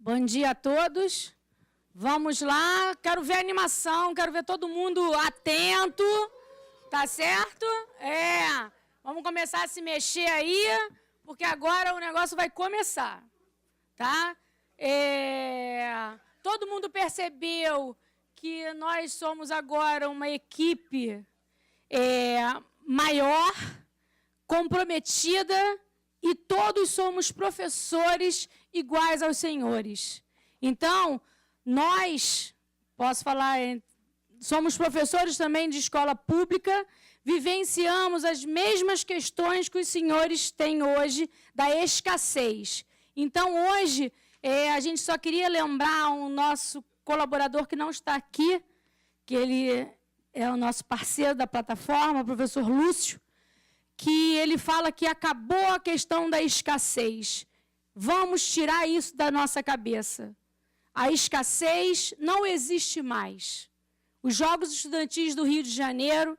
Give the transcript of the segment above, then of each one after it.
Bom dia a todos. Vamos lá. Quero ver a animação, quero ver todo mundo atento. Tá certo? Vamos começar a se mexer aí, porque agora o negócio vai começar. Tá? Todo mundo percebeu que nós somos agora uma equipe maior, comprometida, e todos somos professores iguais aos senhores. Então, nós, posso falar, somos professores também de escola pública, vivenciamos as mesmas questões que os senhores têm hoje da escassez. Então, hoje, a gente só queria lembrar o nosso colaborador que não está aqui, que ele é o nosso parceiro da plataforma, o professor Lúcio, que ele fala que acabou a questão da escassez. Vamos tirar isso da nossa cabeça. A escassez não existe mais. Os Jogos Estudantis do Rio de Janeiro,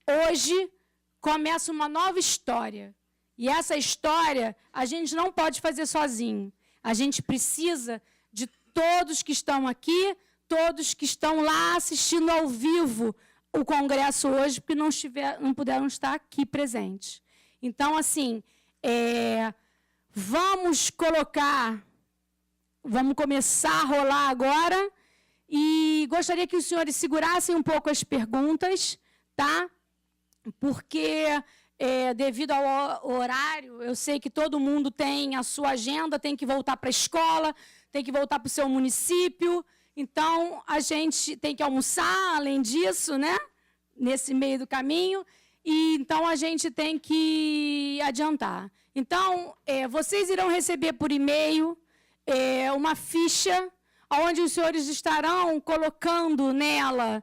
hoje, começa uma nova história. E essa história a gente não pode fazer sozinho. A gente precisa de todos que estão aqui, todos que estão lá assistindo ao vivo o congresso hoje, porque não puderam estar aqui presentes. Então, assim, vamos começar a rolar agora, e gostaria que os senhores segurassem um pouco as perguntas, tá? Porque, devido ao horário, eu sei que todo mundo tem a sua agenda, tem que voltar para a escola, tem que voltar para o seu município. Então, a gente tem que almoçar, além disso, né? Nesse meio do caminho. E, então, a gente tem que adiantar. Então, vocês irão receber por e-mail uma ficha, onde os senhores estarão colocando nela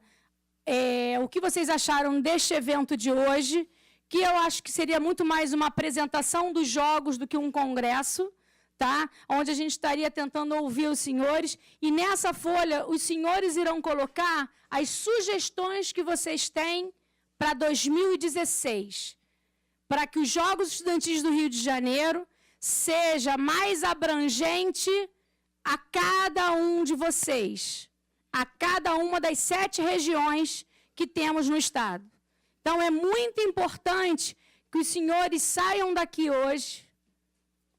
o que vocês acharam deste evento de hoje, que eu acho que seria muito mais uma apresentação dos jogos do que um congresso, tá? Onde a gente estaria tentando ouvir os senhores, e nessa folha os senhores irão colocar as sugestões que vocês têm para 2016, para que os Jogos Estudantis do Rio de Janeiro seja mais abrangente a cada um de vocês, a cada uma das 7 regiões que temos no estado. Então, é muito importante que os senhores saiam daqui hoje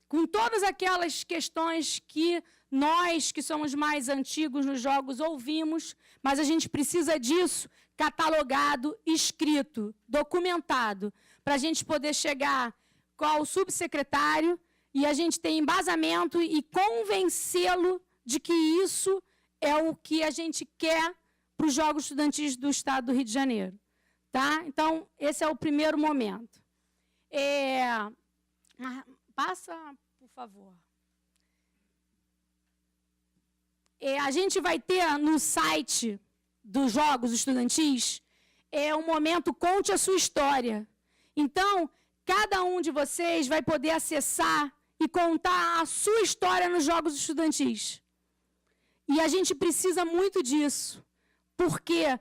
com todas aquelas questões que nós, que somos mais antigos nos jogos, ouvimos, mas a gente precisa disso catalogado, escrito, documentado, para a gente poder chegar com o subsecretário e a gente ter embasamento e convencê-lo de que isso é o que a gente quer para os Jogos Estudantis do Estado do Rio de Janeiro. Tá? Então, esse é o primeiro momento. Passa, por favor. A gente vai ter no site dos Jogos Estudantis um momento Conte a Sua História. Então, cada um de vocês vai poder acessar e contar a sua história nos Jogos Estudantis. E a gente precisa muito disso, porque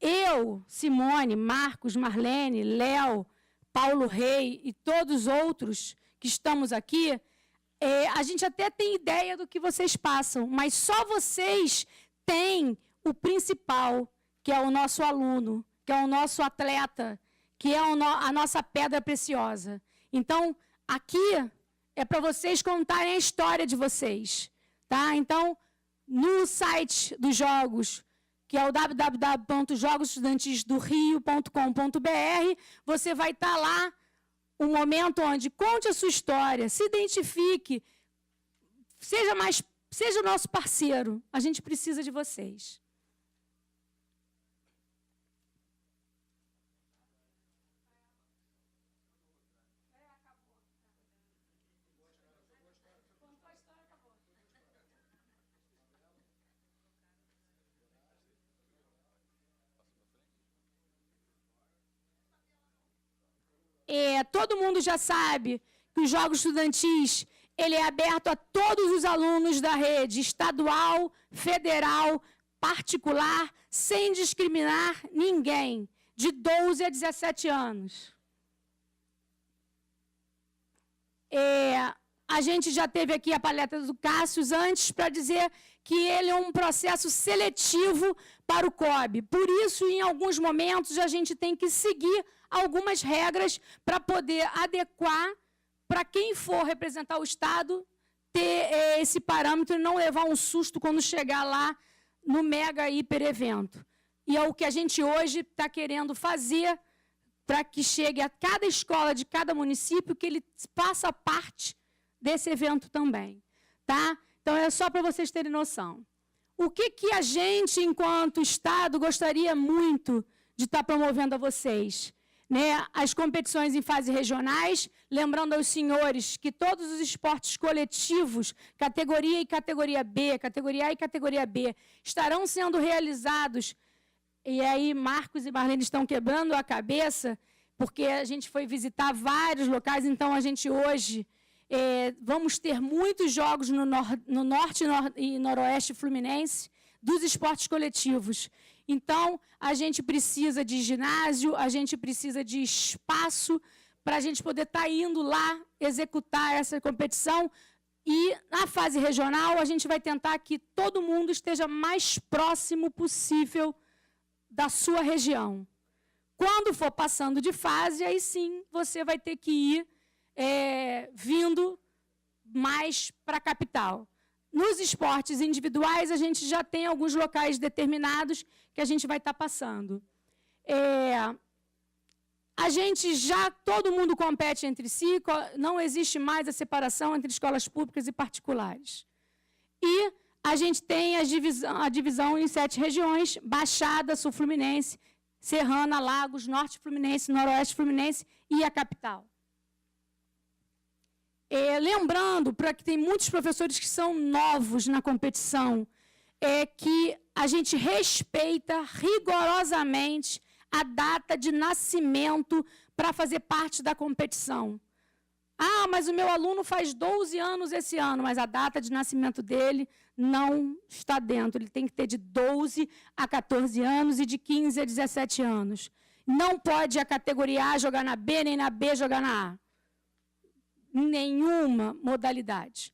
eu, Simone, Marcos, Marlene, Léo, Paulo Rei e todos os outros que estamos aqui, a gente até tem ideia do que vocês passam, mas só vocês têm o principal, que é o nosso aluno, que é o nosso atleta, que é a nossa pedra preciosa. Então, aqui é para vocês contarem a história de vocês. Tá? Então, no site dos jogos, que é o www.jogosestudantisdorio.com.br, você vai estar lá um momento onde conte a sua história, se identifique, seja o nosso parceiro. A gente precisa de vocês. Todo mundo já sabe que os Jogos Estudantis ele é aberto a todos os alunos da rede estadual, federal, particular, sem discriminar ninguém, de 12 a 17 anos. a gente já teve aqui a palestra do Cássio antes para dizer que ele é um processo seletivo para o COB. Por isso, em alguns momentos, a gente tem que seguir algumas regras para poder adequar para quem for representar o Estado, ter esse parâmetro e não levar um susto quando chegar lá no mega hiper evento. E é o que a gente hoje está querendo fazer para que chegue a cada escola de cada município, que ele faça parte desse evento também. Tá? Então, é só para vocês terem noção. O que a gente, enquanto Estado, gostaria muito de estar promovendo a vocês? Né? As competições em fase regionais, lembrando aos senhores que todos os esportes coletivos, categoria e categoria B, categoria A e categoria B, estarão sendo realizados, e aí Marcos e Marlene estão quebrando a cabeça, porque a gente foi visitar vários locais, então a gente hoje vamos ter muitos jogos no norte e noroeste fluminense dos esportes coletivos. Então, a gente precisa de ginásio, a gente precisa de espaço para a gente poder estar indo lá executar essa competição. E, na fase regional, a gente vai tentar que todo mundo esteja mais próximo possível da sua região. Quando for passando de fase, aí sim, você vai ter que ir vindo mais para a capital. Nos esportes individuais, a gente já tem alguns locais determinados que a gente vai estar passando. A gente já, todo mundo compete entre si, não existe mais a separação entre escolas públicas e particulares. E a gente tem a divisão em 7 regiões: Baixada, Sul Fluminense, Serrana, Lagos, Norte Fluminense, Noroeste Fluminense e a capital. Lembrando, para que tem muitos professores que são novos na competição, que a gente respeita rigorosamente a data de nascimento para fazer parte da competição. Ah, mas o meu aluno faz 12 anos esse ano, mas a data de nascimento dele não está dentro. Ele tem que ter de 12 a 14 anos e de 15 a 17 anos. Não pode a categoria A jogar na B, nem na B jogar na A. Nenhuma modalidade,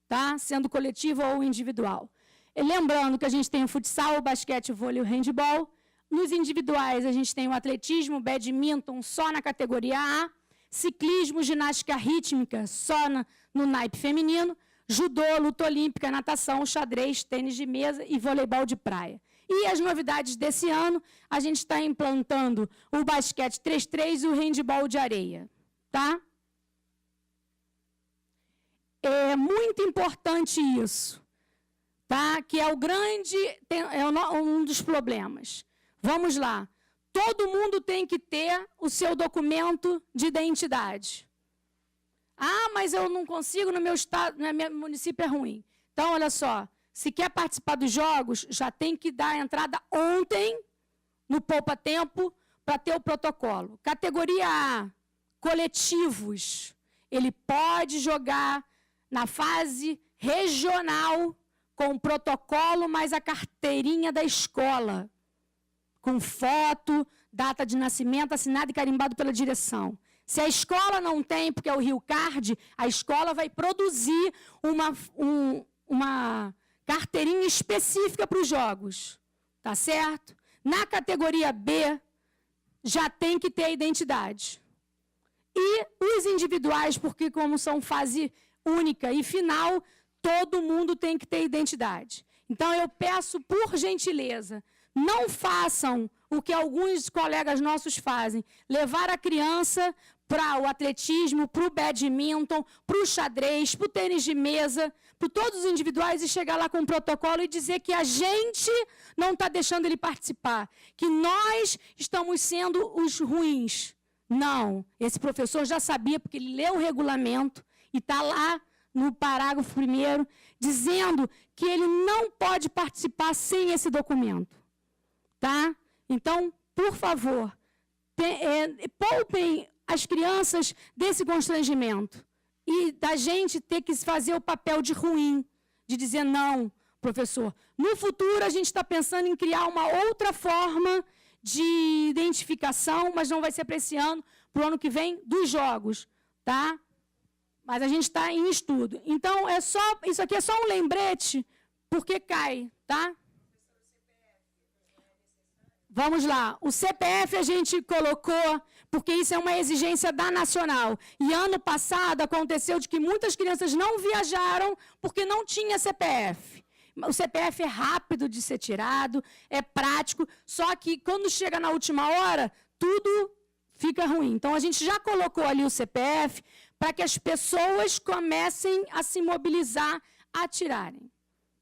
tá? Sendo coletiva ou individual. E lembrando que a gente tem o futsal, o basquete, o vôlei e o handebol. Nos individuais, a gente tem o atletismo, o badminton só na categoria A, ciclismo, ginástica rítmica só no naipe feminino, judô, luta olímpica, natação, xadrez, tênis de mesa e voleibol de praia. E as novidades desse ano, a gente está implantando o basquete 3x3 e o handebol de areia, tá? É muito importante isso, tá? Que é um dos problemas. Vamos lá. Todo mundo tem que ter o seu documento de identidade. Ah, mas eu não consigo, no meu estado, no meu município é ruim. Então, olha só, se quer participar dos jogos, já tem que dar a entrada ontem, no Poupa Tempo, para ter o protocolo. Categoria A, coletivos. Ele pode jogar na fase regional com o protocolo mais a carteirinha da escola, com foto, data de nascimento, assinado e carimbado pela direção. Se a escola não tem, porque é o Rio Card, a escola vai produzir uma carteirinha específica para os jogos, tá certo? Na categoria B, já tem que ter a identidade. E os individuais, porque como são fase única e final, todo mundo tem que ter identidade. Então, eu peço, por gentileza, não façam o que alguns colegas nossos fazem, levar a criança para o atletismo, para o badminton, para o xadrez, para o tênis de mesa, para todos os individuais e chegar lá com um protocolo e dizer que a gente não está deixando ele participar, que nós estamos sendo os ruins. Não, esse professor já sabia, porque ele leu o regulamento e está lá no parágrafo 1º, dizendo que ele não pode participar sem esse documento. Tá? Então, por favor, poupem as crianças desse constrangimento e da gente ter que fazer o papel de ruim, de dizer não, professor. No futuro, a gente está pensando em criar uma outra forma de identificação, mas não vai ser para esse ano, para o ano que vem, dos jogos. Tá? Mas a gente está em estudo. Então, isso aqui é só um lembrete, porque cai, tá? Vamos lá. O CPF a gente colocou, porque isso é uma exigência da Nacional. E ano passado aconteceu de que muitas crianças não viajaram porque não tinha CPF. O CPF é rápido de ser tirado, é prático, só que quando chega na última hora, tudo fica ruim. Então, a gente já colocou ali o CPF para que as pessoas comecem a se mobilizar, a tirarem.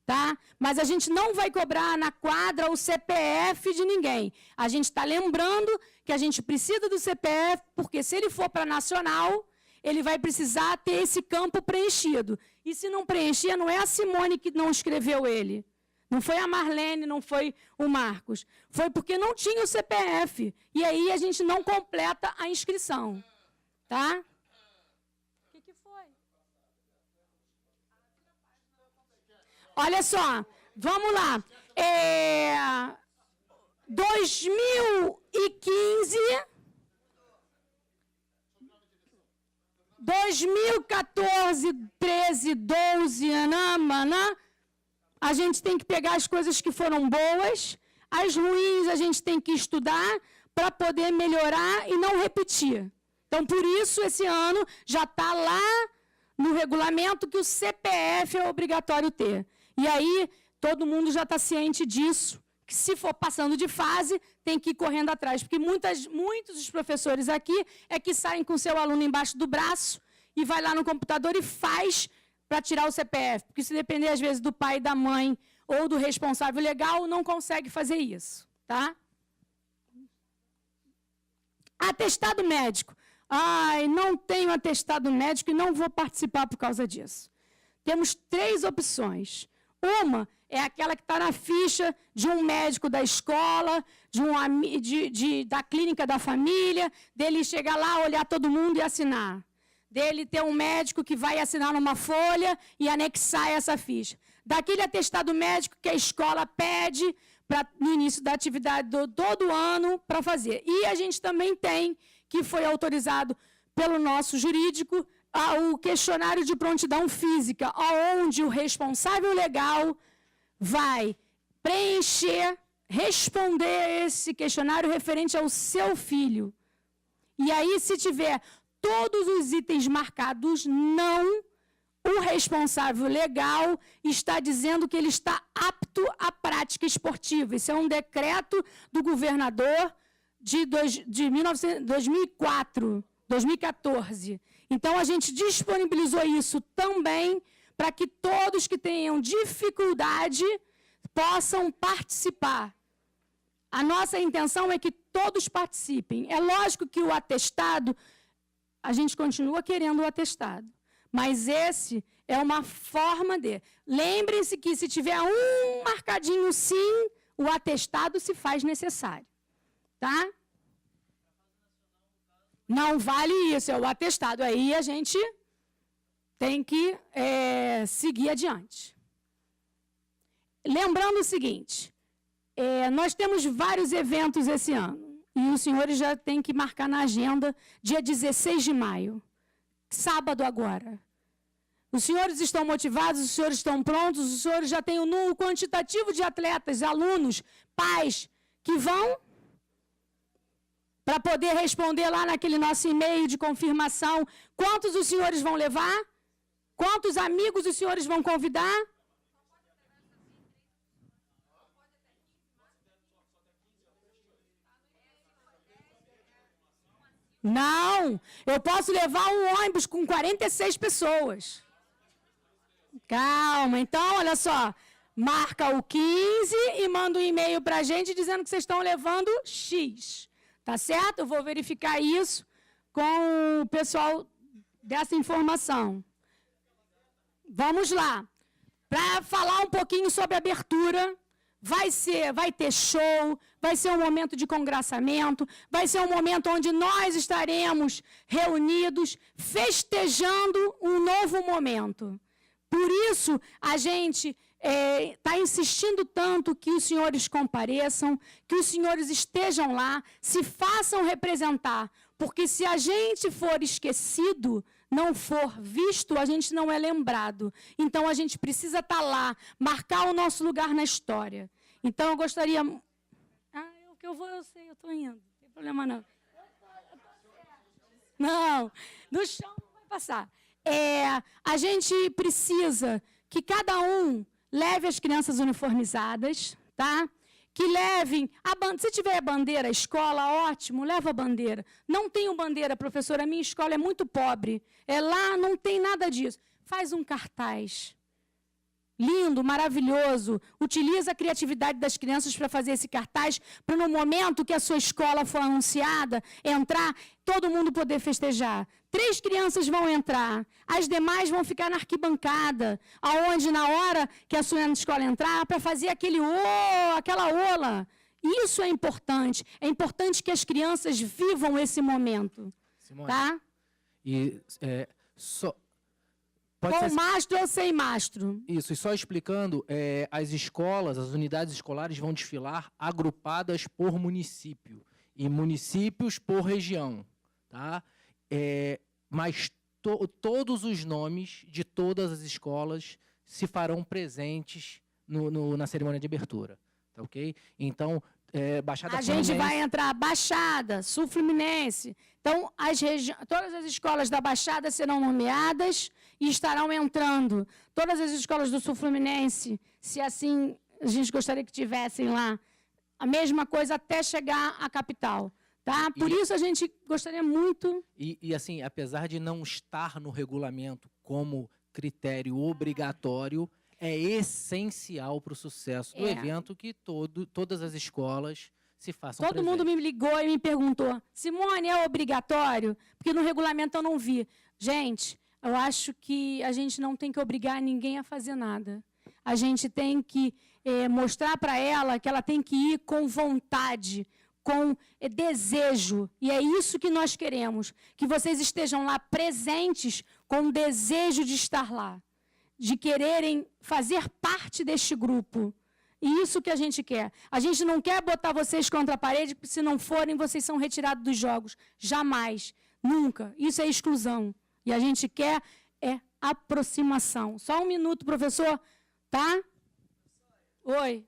Tá? Mas a gente não vai cobrar na quadra o CPF de ninguém. A gente está lembrando que a gente precisa do CPF, porque se ele for para nacional, ele vai precisar ter esse campo preenchido. E se não preencher, não é a Simone que não escreveu ele. Não foi a Marlene, não foi o Marcos. Foi porque não tinha o CPF. E aí a gente não completa a inscrição. Tá? O que foi? Olha só, vamos lá. 2015, 2014, 13, 12, a gente tem que pegar as coisas que foram boas, as ruins a gente tem que estudar para poder melhorar e não repetir. Então, por isso, esse ano já está lá no regulamento que o CPF é obrigatório ter. E aí, todo mundo já está ciente disso, que se for passando de fase, tem que ir correndo atrás. Porque muitos dos professores aqui é que saem com o seu aluno embaixo do braço e vai lá no computador e faz para tirar o CPF. Porque se depender, às vezes, do pai, da mãe ou do responsável legal, não consegue fazer isso. Tá? Atestado médico. Ai, não tenho atestado médico e não vou participar por causa disso. Temos 3 opções. Uma é aquela que está na ficha de um médico da escola, da clínica da família, dele chegar lá, olhar todo mundo e assinar. Dele ter um médico que vai assinar numa folha e anexar essa ficha. Daquele atestado médico que a escola pede no início da atividade todo ano para fazer. E a gente também tem, que foi autorizado pelo nosso jurídico, o questionário de prontidão física, onde o responsável legal vai preencher, responder esse questionário referente ao seu filho. E aí, se tiver todos os itens marcados não, o responsável legal está dizendo que ele está apto à prática esportiva. Isso é um decreto do governador de 2014. Então, a gente disponibilizou isso também para que todos que tenham dificuldade possam participar. A nossa intenção é que todos participem. É lógico que o atestado, a gente continua querendo o atestado, mas esse é uma forma de... Lembrem-se que se tiver um marcadinho sim, o atestado se faz necessário. Tá? Não vale isso, é o atestado. Aí a gente tem que seguir adiante. Lembrando o seguinte, nós temos vários eventos esse ano, e os senhores já têm que marcar na agenda, dia 16 de maio, sábado agora. Os senhores estão motivados, os senhores estão prontos, os senhores já têm o quantitativo de atletas, alunos, pais, que vão... para poder responder lá naquele nosso e-mail de confirmação, quantos os senhores vão levar? Quantos amigos os senhores vão convidar? Não, eu posso levar um ônibus com 46 pessoas. Calma, então, olha só, marca o 15 e manda um e-mail para a gente dizendo que vocês estão levando X. Tá certo? Eu vou verificar isso com o pessoal dessa informação. Vamos lá. Para falar um pouquinho sobre a abertura, vai ter show, vai ser um momento de congraçamento, vai ser um momento onde nós estaremos reunidos, festejando um novo momento. Por isso, a gente está insistindo tanto que os senhores compareçam, que os senhores estejam lá, se façam representar, porque se a gente for esquecido não for visto, a gente não é lembrado. Então, a gente precisa estar lá, marcar o nosso lugar na história. Então, eu gostaria... o que eu vou, eu sei, eu estou indo. Não tem problema, não. Não, no chão não vai passar. A gente precisa que cada um leve as crianças uniformizadas, tá? Que levem, se tiver bandeira, escola, ótimo, leva a bandeira. Não tenho bandeira, professora, a minha escola é muito pobre. Lá não tem nada disso. Faz um cartaz. Lindo, maravilhoso. Utiliza a criatividade das crianças para fazer esse cartaz, para no momento que a sua escola for anunciada, entrar, todo mundo poder festejar. 3 crianças vão entrar, as demais vão ficar na arquibancada, aonde na hora que a sua escola entrar, para fazer aquela ola. Isso é importante. É importante que as crianças vivam esse momento. Simone, tá? Com mastro ou sem mastro? Isso, e só explicando, as escolas, as unidades escolares vão desfilar agrupadas por município e municípios por região, tá? Mas todos os nomes de todas as escolas se farão presentes na cerimônia de abertura, tá ok? Então, Baixada Fluminense... A gente vai entrar Baixada, Sul Fluminense. Então, todas as escolas da Baixada serão nomeadas e estarão entrando. Todas as escolas do Sul Fluminense, se assim a gente gostaria que tivessem lá, a mesma coisa até chegar à capital. Tá? Por isso a gente gostaria muito... E assim, apesar de não estar no regulamento como critério obrigatório, é essencial para o sucesso do evento que todas as escolas se façam presentes. Todo mundo me ligou e me perguntou, Simone, é obrigatório? Porque no regulamento eu não vi. Gente, eu acho que a gente não tem que obrigar ninguém a fazer nada. A gente tem que mostrar para ela que ela tem que ir com vontade, com desejo. E é isso que nós queremos, que vocês estejam lá presentes com desejo de estar lá, de quererem fazer parte deste grupo. E isso que a gente quer. A gente não quer botar vocês contra a parede, porque se não forem, vocês são retirados dos jogos. Jamais. Nunca. Isso é exclusão. E a gente quer aproximação. Só um minuto, professor. Tá? Oi.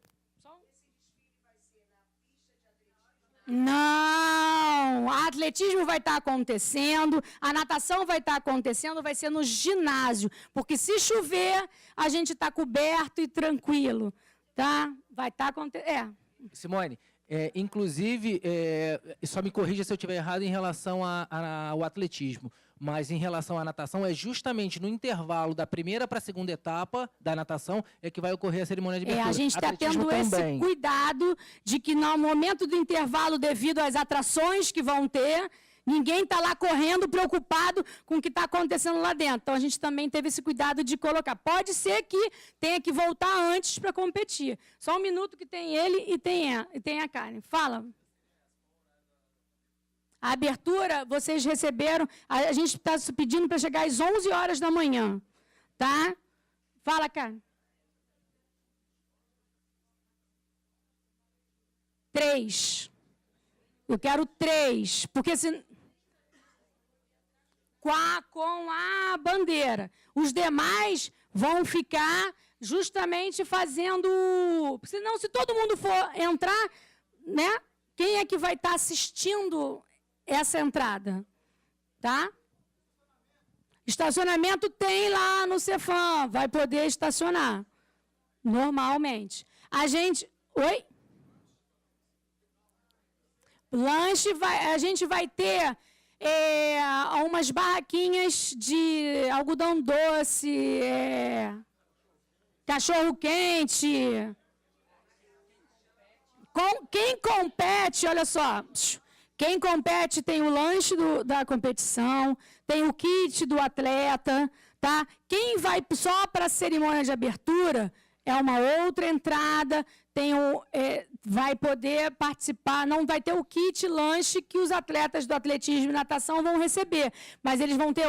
Não, atletismo vai estar acontecendo, a natação vai estar acontecendo, vai ser no ginásio, porque se chover, a gente está coberto e tranquilo, tá? Vai estar acontecendo. Simone, inclusive, só me corrija se eu estiver errado em relação ao atletismo, mas em relação à natação, é justamente no intervalo da primeira para a segunda etapa da natação que vai ocorrer a cerimônia de abertura. A gente está tendo esse cuidado de que no momento do intervalo, devido às atrações que vão ter, ninguém está lá correndo preocupado com o que está acontecendo lá dentro. Então, a gente também teve esse cuidado de colocar. Pode ser que tenha que voltar antes para competir. Só um minuto que tem ele e tem a Karen. Fala. A abertura, vocês receberam, a gente está pedindo para chegar às 11 horas da manhã, tá? Fala, Karen. 3. Eu quero 3, porque se... com a bandeira. Os demais vão ficar justamente fazendo... Senão, se todo mundo for entrar, né? Quem é que vai estar assistindo essa entrada? Tá? Estacionamento tem lá no Cefam, vai poder estacionar. Normalmente. A gente... Oi? Lanche, a gente vai ter... umas barraquinhas de algodão doce, cachorro-quente. Quem compete, olha só, quem compete tem o lanche da competição, tem o kit do atleta, tá? Quem vai só para a cerimônia de abertura é uma outra entrada, vai poder participar, não vai ter o kit lanche que os atletas do atletismo e natação vão receber, mas eles vão ter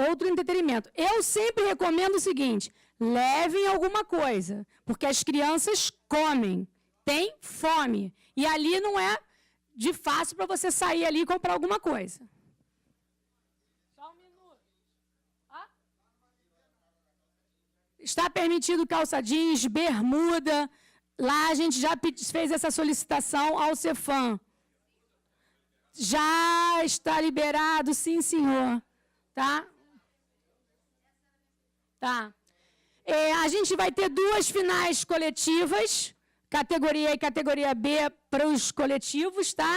outro entretenimento. Eu sempre recomendo o seguinte, levem alguma coisa, porque as crianças comem, têm fome, e ali não é de fácil para você sair ali e comprar alguma coisa. Só um minuto. está permitido calça jeans, bermuda. Lá a gente já fez essa solicitação ao Cefam. Já está liberado, sim, senhor. Tá? Tá. A gente vai ter 2 finais coletivas, categoria A e categoria B para os coletivos, tá?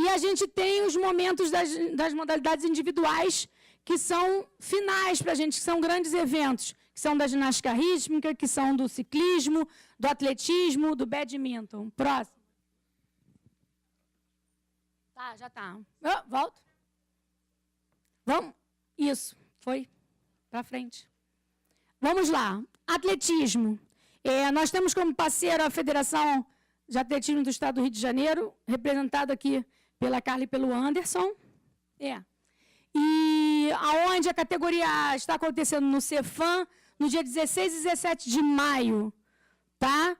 E a gente tem os momentos das modalidades individuais, que são finais para a gente, que são grandes eventos, que são da ginástica rítmica, que são do ciclismo, do atletismo, do badminton. Próximo. Tá, já tá. Volto. Vamos. Isso, foi para frente. Vamos lá. Atletismo. Nós temos como parceiro a Federação de Atletismo do Estado do Rio de Janeiro, representado aqui pela Carla e pelo Anderson. E aonde a categoria A está acontecendo no Cefam, no dia 16 e 17 de maio. Tá?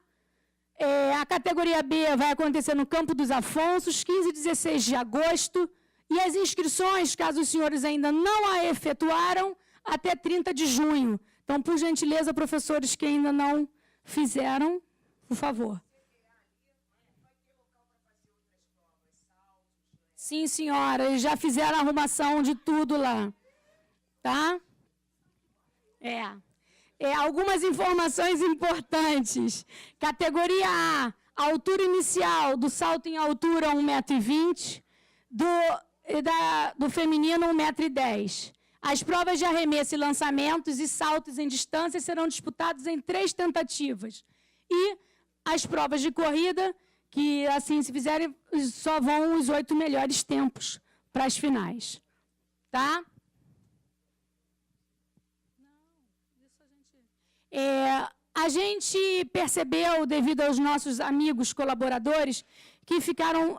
A categoria B vai acontecer no Campo dos Afonsos, 15 e 16 de agosto. E as inscrições, caso os senhores ainda não a efetuaram, até 30 de junho. Então, por gentileza, professores que ainda não fizeram, por favor. Sim, senhora, eles já fizeram a arrumação de tudo lá. Tá? Algumas informações importantes. Categoria A, altura inicial do salto em altura 1,20 m, do feminino 1,10 m. As provas de arremesso e lançamentos e saltos em distância serão disputados em 3 tentativas. E as provas de corrida, que assim se fizerem, só vão os 8 melhores tempos para as finais. Tá? A gente percebeu, devido aos nossos amigos colaboradores, que ficaram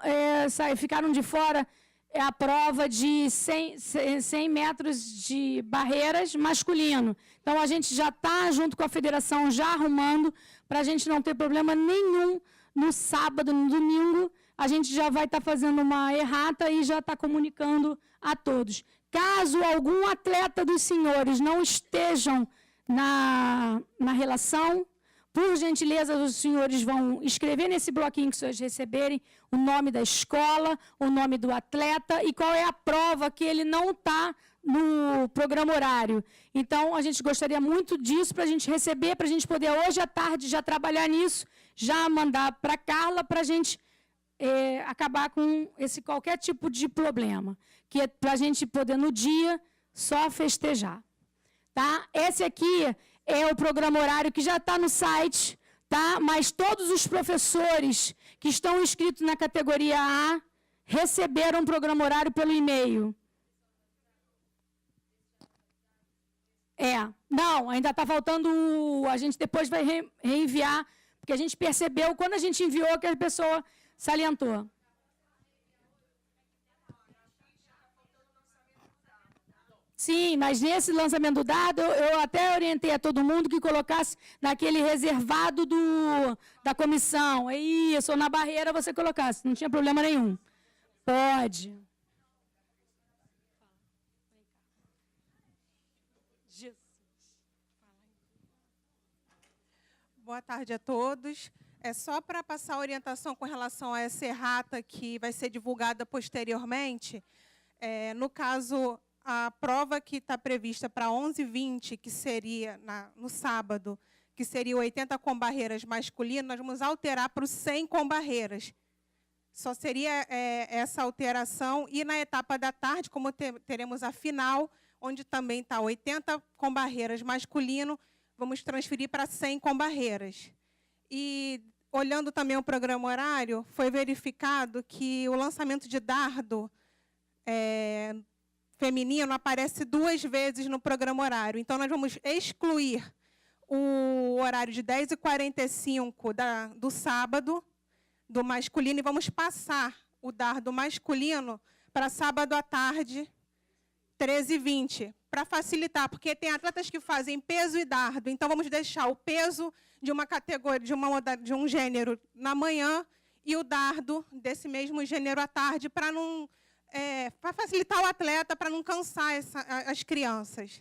de fora a prova de 100 metros de barreiras masculino. Então, a gente já está, junto com a federação, já arrumando, para a gente não ter problema nenhum no sábado, no domingo, a gente já vai estar fazendo uma errata e já está comunicando a todos. Caso algum atleta dos senhores não estejam na relação, por gentileza, os senhores vão escrever nesse bloquinho que os senhores receberem o nome da escola, o nome do atleta e qual é a prova que ele não está no programa horário. Então, a gente gostaria muito disso para a gente receber, para a gente poder hoje à tarde já trabalhar nisso, já mandar para a Carla para a gente acabar com qualquer tipo de problema, que é para a gente poder no dia só festejar. Tá? Esse aqui é o programa horário que já está no site, tá? Mas todos os professores que estão inscritos na categoria A receberam o programa horário pelo e-mail. Não, ainda está faltando, a gente depois vai reenviar, porque a gente percebeu, quando a gente enviou, que a pessoa salientou. Sim, mas nesse lançamento do dado, eu até orientei a todo mundo que colocasse naquele reservado da comissão. Isso, ou na barreira você colocasse, não tinha problema nenhum. Pode. Boa tarde a todos. É só para passar a orientação com relação a essa errata que vai ser divulgada posteriormente. No caso, a prova que está prevista para 11h20, que seria no sábado, que seria 80 com barreiras masculino, nós vamos alterar para o 100 com barreiras. Só seria essa alteração. E na etapa da tarde, como teremos a final, onde também está 80 com barreiras masculino, vamos transferir para 100 com barreiras. E, olhando também o programa horário, foi verificado que o lançamento de dardo feminino aparece 2 vezes no programa horário. Então, nós vamos excluir o horário de 10h45 do sábado, do masculino, e vamos passar o dardo masculino para sábado à tarde, 13h20, para facilitar, porque tem atletas que fazem peso e dardo. Então, vamos deixar o peso de uma categoria, de um gênero na manhã e o dardo desse mesmo gênero à tarde, para não... para facilitar o atleta, para não cansar as crianças.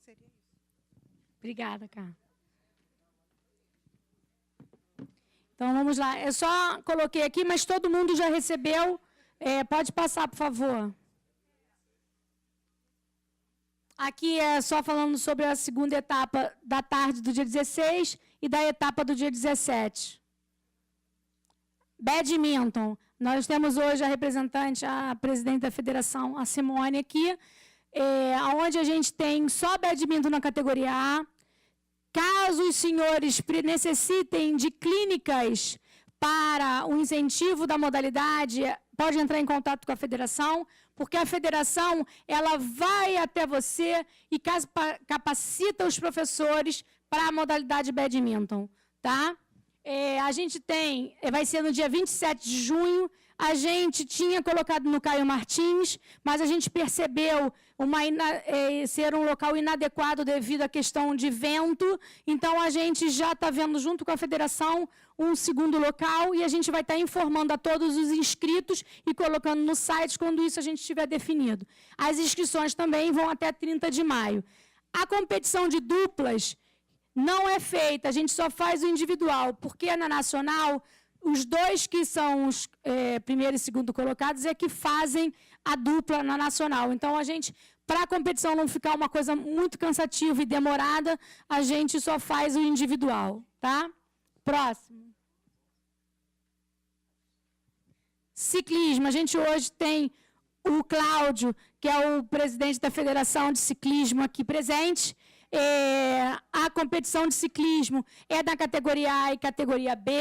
Seria isso. Obrigada, Cá. Então, vamos lá. Eu só coloquei aqui, mas todo mundo já recebeu. Pode passar, por favor. Aqui é só falando sobre a segunda etapa da tarde do dia 16 e da etapa do dia 17. Badminton. Nós temos hoje a representante, a presidente da federação, a Simone, aqui, onde a gente tem só badminton na categoria A. Caso os senhores necessitem de clínicas para o incentivo da modalidade, pode entrar em contato com a federação, porque a federação ela vai até você e capacita os professores para a modalidade badminton, tá? A gente tem, vai ser no dia 27 de junho, a gente tinha colocado no Caio Martins, mas a gente percebeu ser um local inadequado devido à questão de vento, então a gente já está vendo junto com a federação um segundo local e a gente vai estar informando a todos os inscritos e colocando no site quando isso a gente tiver definido. As inscrições também vão até 30 de maio. A competição de duplas não é feita, a gente só faz o individual, porque na nacional, os dois que são os primeiro e segundo colocados é que fazem a dupla na nacional. Então, a gente, para a competição não ficar uma coisa muito cansativa e demorada, a gente só faz o individual, tá? Próximo. Ciclismo. A gente hoje tem o Cláudio, que é o presidente da Federação de Ciclismo aqui presente. A competição de ciclismo é da categoria A e categoria B,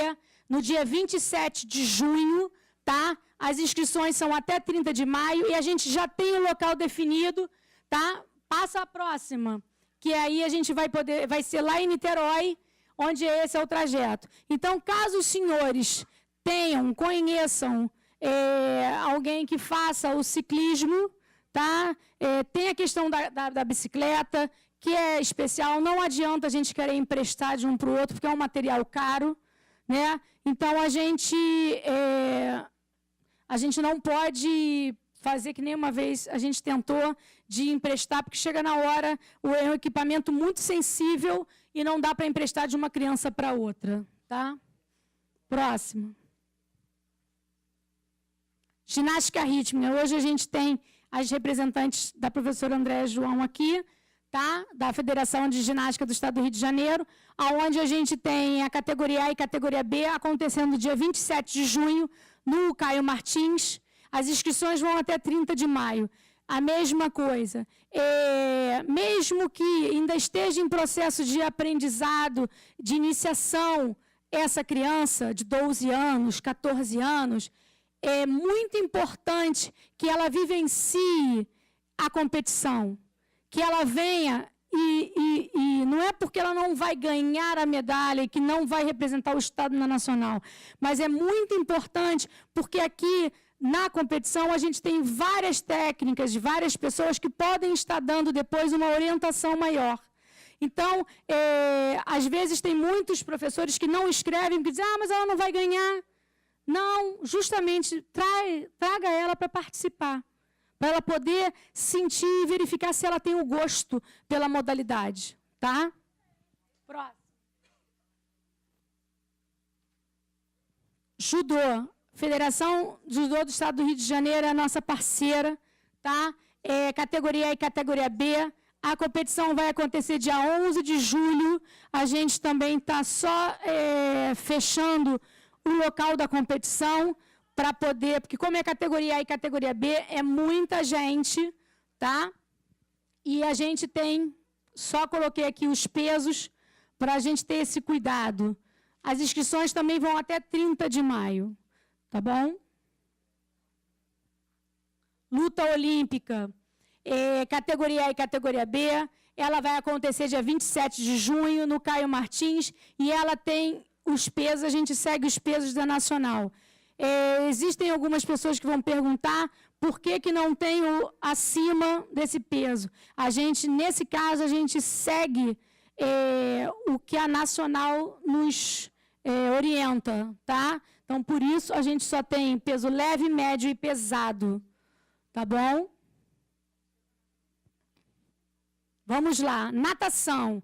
no dia 27 de junho, tá? As inscrições são até 30 de maio e a gente já tem o local definido, tá? Passa a próxima, que aí a gente vai ser lá em Niterói, onde esse é o trajeto. Então, caso os senhores conheçam alguém que faça o ciclismo, tá? Tem a questão da bicicleta, que é especial, não adianta a gente querer emprestar de um para o outro, porque é um material caro, né? Então, a gente não pode fazer que nem uma vez a gente tentou de emprestar, porque chega na hora, é um equipamento muito sensível e não dá para emprestar de uma criança para outra, tá? Próximo. Ginástica rítmica. Hoje a gente tem as representantes da professora Andréa João aqui, tá? Da Federação de Ginástica do Estado do Rio de Janeiro, onde a gente tem a categoria A e categoria B acontecendo dia 27 de junho no Caio Martins. As inscrições vão até 30 de maio. A mesma coisa. Mesmo que ainda esteja em processo de aprendizado, de iniciação, essa criança de 12 anos, 14 anos, é muito importante que ela vivencie a competição, que ela venha e não é porque ela não vai ganhar a medalha e que não vai representar o Estado na nacional, mas é muito importante porque aqui na competição a gente tem várias técnicas de várias pessoas que podem estar dando depois uma orientação maior. Então, às vezes tem muitos professores que não escrevem porque dizem, mas ela não vai ganhar. Não, justamente traga ela para participar, para ela poder sentir e verificar se ela tem o gosto pela modalidade, tá? Próximo. Judô. Federação de Judô do Estado do Rio de Janeiro é a nossa parceira, tá? Categoria A e categoria B. A competição vai acontecer dia 11 de julho. A gente também está só fechando o local da competição para poder, porque como é categoria A e categoria B, é muita gente, tá? E a gente tem, só coloquei aqui os pesos para a gente ter esse cuidado. As inscrições também vão até 30 de maio, tá bom? Luta olímpica, categoria A e categoria B, ela vai acontecer dia 27 de junho no Caio Martins e ela tem os pesos, a gente segue os pesos da Nacional. Existem algumas pessoas que vão perguntar por que não tem o acima desse peso. A gente, nesse caso, a gente segue o que a Nacional nos orienta, tá? Então, por isso, a gente só tem peso leve, médio e pesado. Tá bom? Vamos lá. Natação.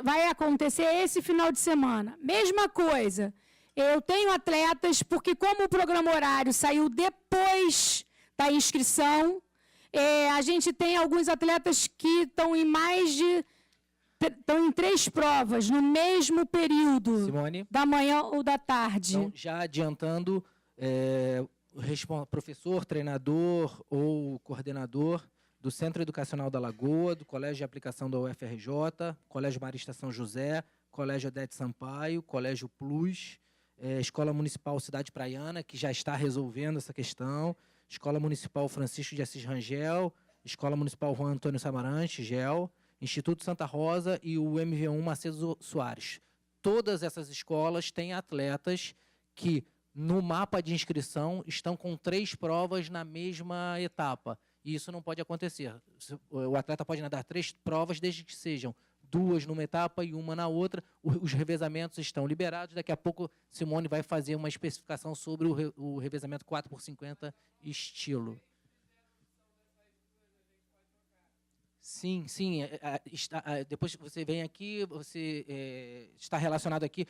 vai acontecer esse final de semana. Mesma coisa, eu tenho atletas, porque como o programa horário saiu depois da inscrição, a gente tem alguns atletas que estão em estão em 3 provas no mesmo período, Simone, da manhã ou da tarde. então, já adiantando, professor, treinador ou coordenador do Centro Educacional da Lagoa, do Colégio de Aplicação da UFRJ, Colégio Marista São José, Colégio Odete Sampaio, Colégio Plus, Escola Municipal Cidade Praiana, que já está resolvendo essa questão, Escola Municipal Francisco de Assis Rangel, Escola Municipal Juan Antônio Samaranch, GEL, Instituto Santa Rosa e o MV1 Macedo Soares. Todas essas escolas têm atletas que, no mapa de inscrição, estão com 3 provas na mesma etapa. E isso não pode acontecer. O atleta pode nadar 3 provas, desde que sejam 2 numa etapa e 1 na outra. Os revezamentos estão liberados. Daqui a pouco, Simone vai fazer uma especificação sobre o revezamento 4x50 estilo. Sim. Depois que você vem aqui, você está relacionado aqui,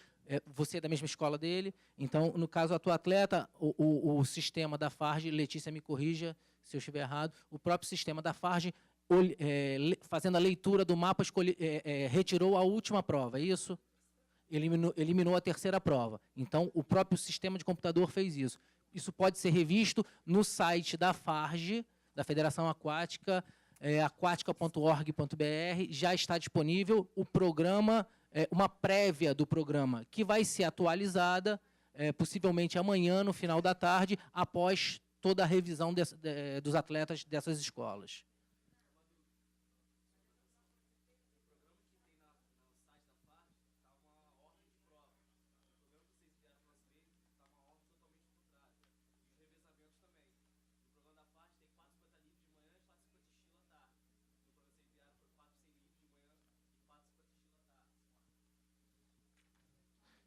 você é da mesma escola dele. Então, no caso, a tua atleta, o sistema da FARJ, Letícia me corrija se eu estiver errado, o próprio sistema da FARJ, fazendo a leitura do mapa, retirou a última prova, é isso? Eliminou a 3ª prova. Então, o próprio sistema de computador fez isso. Isso pode ser revisto no site da FARJ, da Federação Aquática, aquática.org.br, já está disponível o programa, uma prévia do programa, que vai ser atualizada, possivelmente amanhã, no final da tarde, após toda a revisão dos atletas dessas escolas.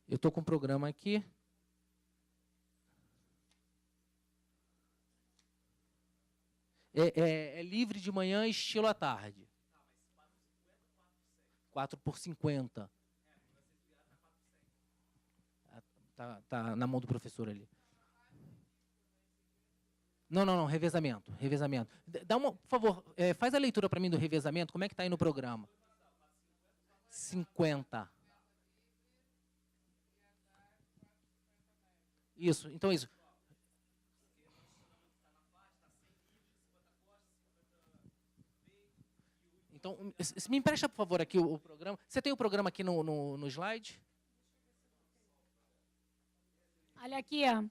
Eu estou com o programa aqui. É livre de manhã, estilo à tarde. 4x50. Tá na mão do professor ali. Não, revezamento. Por favor, faz a leitura para mim do revezamento. Como é que está aí no programa? 50. Isso, então isso. Então, me empresta, por favor, aqui o programa. Você tem o programa aqui no slide? Olha aqui, ó.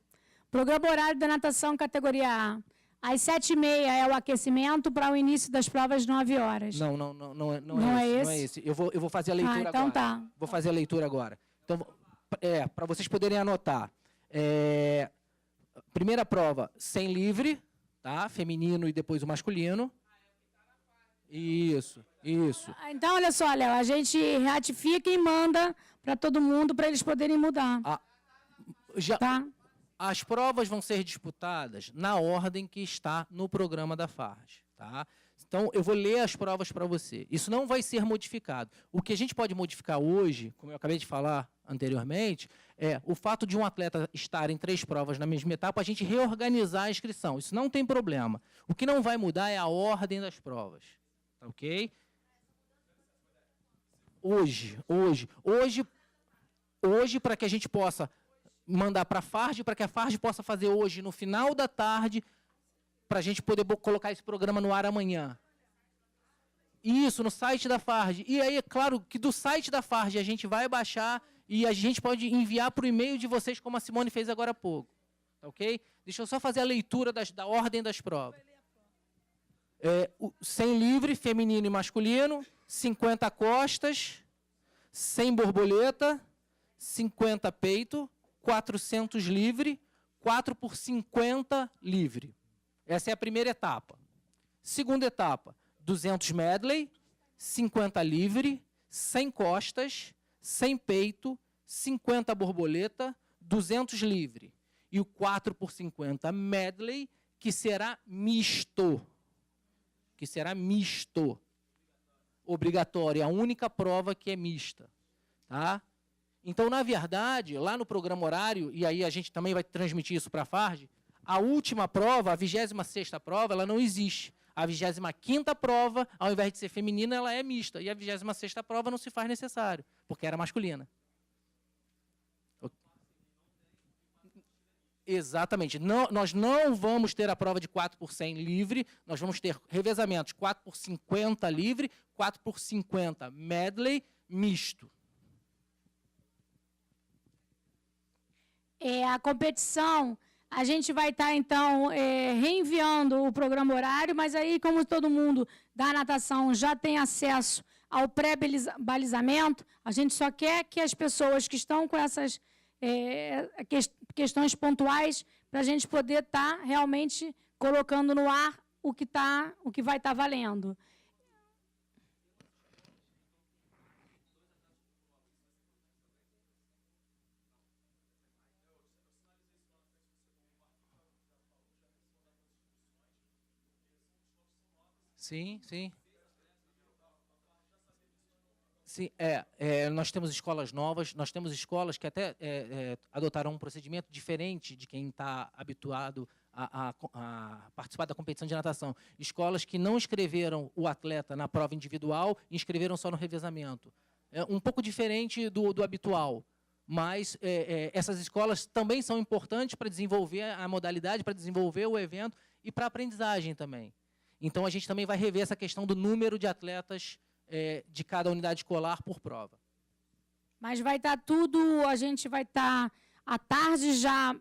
Programa horário da natação, categoria A. Às 7h30 é o aquecimento para o início das provas, 9 horas. Não é esse. Eu vou fazer a leitura então agora. Tá. Vou fazer a leitura agora. Então, para vocês poderem anotar. Primeira prova, 100 livre, tá? Feminino e depois o masculino. Isso. Então, olha só, Léo, a gente ratifica e manda para todo mundo para eles poderem mudar. Tá? As provas vão ser disputadas na ordem que está no programa da FARJ, tá? Então, eu vou ler as provas para você. Isso não vai ser modificado. O que a gente pode modificar hoje, como eu acabei de falar anteriormente, é o fato de um atleta estar em 3 provas na mesma etapa, a gente reorganizar a inscrição. Isso não tem problema. O que não vai mudar é a ordem das provas. Tá ok? Hoje, para que a gente possa mandar para a FARJ, para que a FARJ possa fazer hoje, no final da tarde, para a gente poder colocar esse programa no ar amanhã. Isso, no site da FARJ. E aí, é claro que do site da FARJ a gente vai baixar e a gente pode enviar para o e-mail de vocês, como a Simone fez agora há pouco. Tá ok? Deixa eu só fazer a leitura da ordem das provas. 100 livre, feminino e masculino, 50 costas, 100 borboleta, 50 peito, 400 livre, 4x50 livre. Essa é a primeira etapa. Segunda etapa, 200 medley, 50 livre, 100 costas, 100 peito, 50 borboleta, 200 livre. E o 4x50 medley, que será misto. obrigatória, a única prova que é mista. Tá? Então, na verdade, lá no programa horário, e aí a gente também vai transmitir isso para a FARJ, a última prova, a 26ª prova, ela não existe. A 25ª prova, ao invés de ser feminina, ela é mista. E a 26ª prova não se faz necessário, porque era masculina. Exatamente. Não, nós não vamos ter a prova de 4x100 livre, nós vamos ter revezamentos 4x50 livre, 4x50 medley, misto. A competição, a gente vai estar, então, reenviando o programa horário, mas aí, como todo mundo da natação já tem acesso ao pré-balizamento, a gente só quer que as pessoas que estão com essas questões pontuais, para a gente poder estar realmente colocando no ar o que vai estar valendo. Sim, sim. Sim, nós temos escolas novas, nós temos escolas que até adotaram um procedimento diferente de quem está habituado a participar da competição de natação. Escolas que não inscreveram o atleta na prova individual, inscreveram só no revezamento. É um pouco diferente do habitual, mas essas escolas também são importantes para desenvolver a modalidade, para desenvolver o evento e para a aprendizagem também. Então, a gente também vai rever essa questão do número de atletas de cada unidade escolar por prova. Mas vai estar tudo, a gente vai estar à tarde já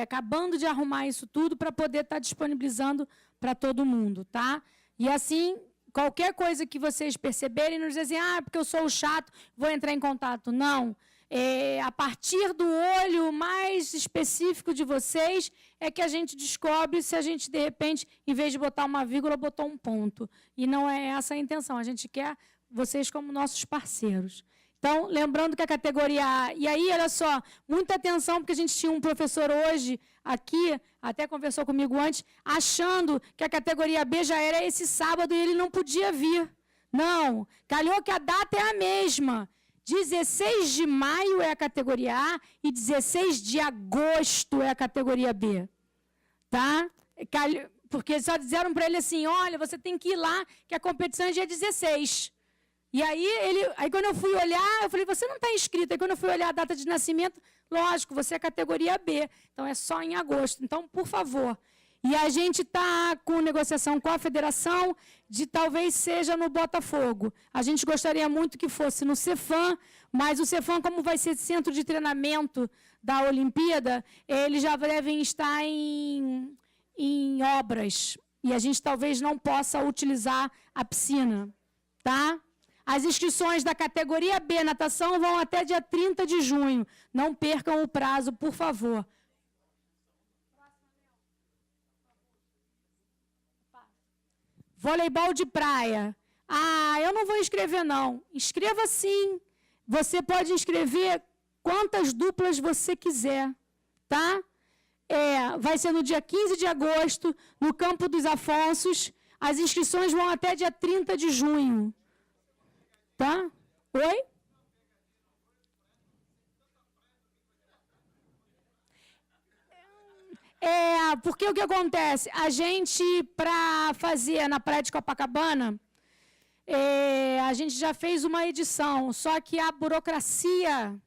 acabando de arrumar isso tudo para poder estar disponibilizando para todo mundo, tá? E assim, qualquer coisa que vocês perceberem, não dizem assim, porque eu sou o chato, vou entrar em contato. Não. A partir do olho mais específico de vocês é que a gente descobre se a gente, de repente, em vez de botar uma vírgula, botou um ponto. E não é essa a intenção. A gente quer vocês como nossos parceiros. Então, lembrando que a categoria A... E aí, olha só, muita atenção, porque a gente tinha um professor hoje aqui, até conversou comigo antes, achando que a categoria B já era esse sábado e ele não podia vir. Não, calhou que a data é a mesma. 16 de maio é a categoria A e 16 de agosto é a categoria B. Tá? Porque só disseram para ele assim, olha, você tem que ir lá, que a competição é dia 16. E aí, quando eu fui olhar, eu falei, você não está inscrito. Aí quando eu fui olhar a data de nascimento, lógico, você é categoria B. Então, é só em agosto. Então, por favor. E a gente está com negociação com a federação de talvez seja no Botafogo. A gente gostaria muito que fosse no Cefam, mas o Cefam, como vai ser centro de treinamento da Olimpíada, eles já devem estar em obras. E a gente talvez não possa utilizar a piscina. Tá? As inscrições da categoria B natação vão até dia 30 de junho. Não percam o prazo, por favor. Voleibol de praia. Eu não vou inscrever, não. Inscreva sim. Você pode inscrever quantas duplas você quiser. Tá? Vai ser no dia 15 de agosto, no Campo dos Afonsos. As inscrições vão até dia 30 de junho. Tá? Oi? Porque o que acontece? A gente, para fazer na Praia de Copacabana, a gente já fez uma edição, só que a burocracia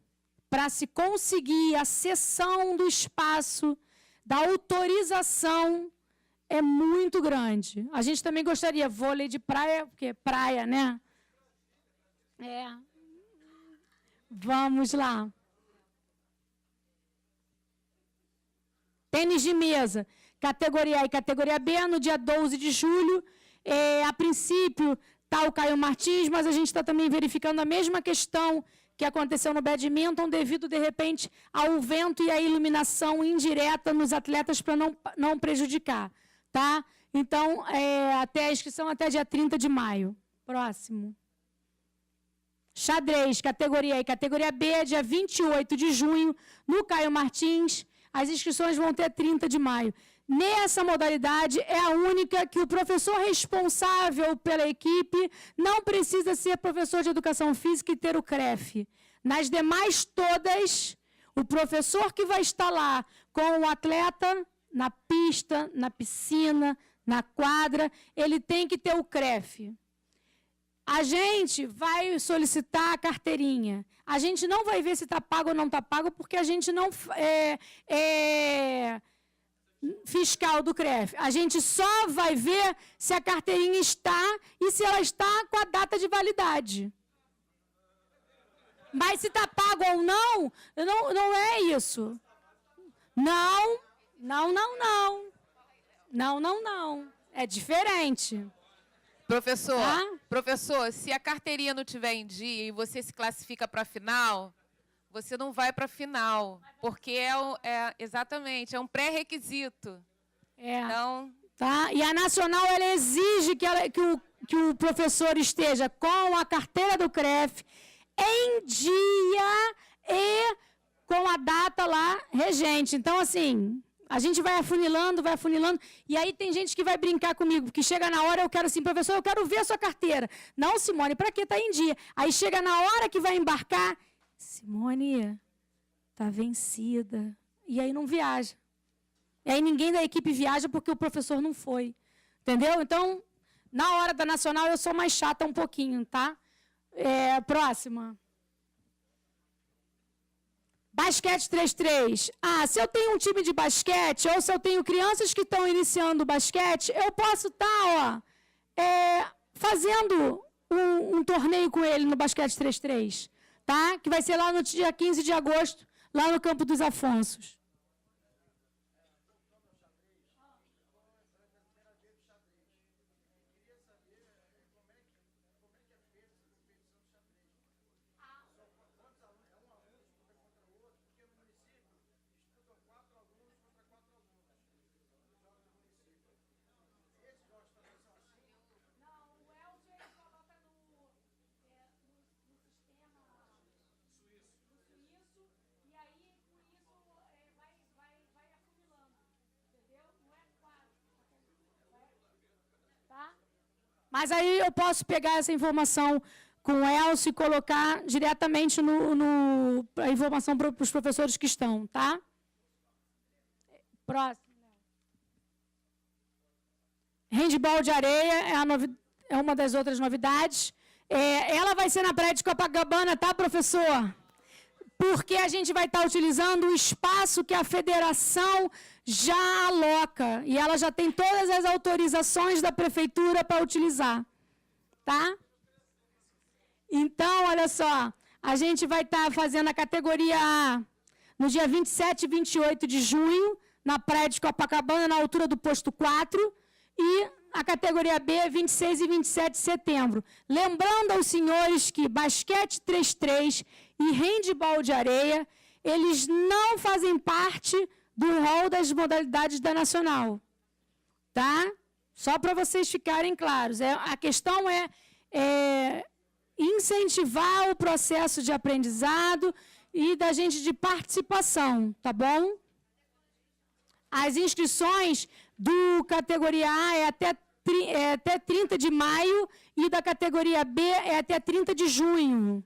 para se conseguir a cessão do espaço, da autorização, é muito grande. A gente também gostaria, vôlei de praia, porque praia, né? Vamos lá. Tênis de mesa, categoria A e categoria B, no dia 12 de julho. A princípio, está o Caio Martins, mas a gente está também verificando a mesma questão que aconteceu no badminton, devido, de repente, ao vento e à iluminação indireta nos atletas para não prejudicar. Tá? Então, até a inscrição até dia 30 de maio. Próximo. Xadrez, categoria A e categoria B, dia 28 de junho, no Caio Martins. As inscrições vão ter 30 de maio. nessa modalidade, é a única que o professor responsável pela equipe não precisa ser professor de educação física e ter o CREF. Nas demais todas, o professor que vai estar lá com o atleta na pista, na piscina, na quadra, ele tem que ter o CREF. A gente vai solicitar a carteirinha. A gente não vai ver se está pago ou não está pago, porque a gente não é fiscal do CREF. A gente só vai ver se a carteirinha está e se ela está com a data de validade. Mas se está pago ou não, não é isso. Não. É diferente. Professor, se a carteirinha não tiver em dia e você se classifica para a final, você não vai para a final, porque exatamente, é um pré-requisito. Então, tá? E a nacional, ela exige que o professor esteja com a carteira do CREF em dia e com a data lá regente. Então, assim, a gente vai afunilando, e aí tem gente que vai brincar comigo, porque chega na hora, eu quero assim, professor, eu quero ver a sua carteira. Não, Simone, para que está em dia? Aí chega na hora que vai embarcar, Simone, está vencida. E aí não viaja. E aí ninguém da equipe viaja porque o professor não foi. Entendeu? Então, na hora da nacional, eu sou mais chata um pouquinho, tá? Próxima. Basquete 3-3. Se eu tenho um time de basquete, ou se eu tenho crianças que estão iniciando o basquete, eu posso estar fazendo um torneio com ele no basquete 3-3, tá? Que vai ser lá no dia 15 de agosto, lá no Campo dos Afonsos. Mas aí eu posso pegar essa informação com o Elcio e colocar diretamente a informação para os professores que estão, tá? Próximo. Handball de areia é uma das outras novidades. Ela vai ser na Praia de Copacabana, tá, professor? Porque a gente vai estar utilizando o espaço que a federação já aloca. E ela já tem todas as autorizações da prefeitura para utilizar. Tá? Então, olha só. A gente vai estar fazendo a categoria A no dia 27 e 28 de junho, na Praia de Copacabana, na altura do posto 4. E a categoria B, 26 e 27 de setembro. Lembrando aos senhores que basquete 3-3 e handball de areia, eles não fazem parte do rol das modalidades da Nacional. Tá? Só para vocês ficarem claros. A questão é incentivar o processo de aprendizado e da gente de participação, tá bom? As inscrições do categoria A é até 30 de maio e da categoria B é até 30 de junho.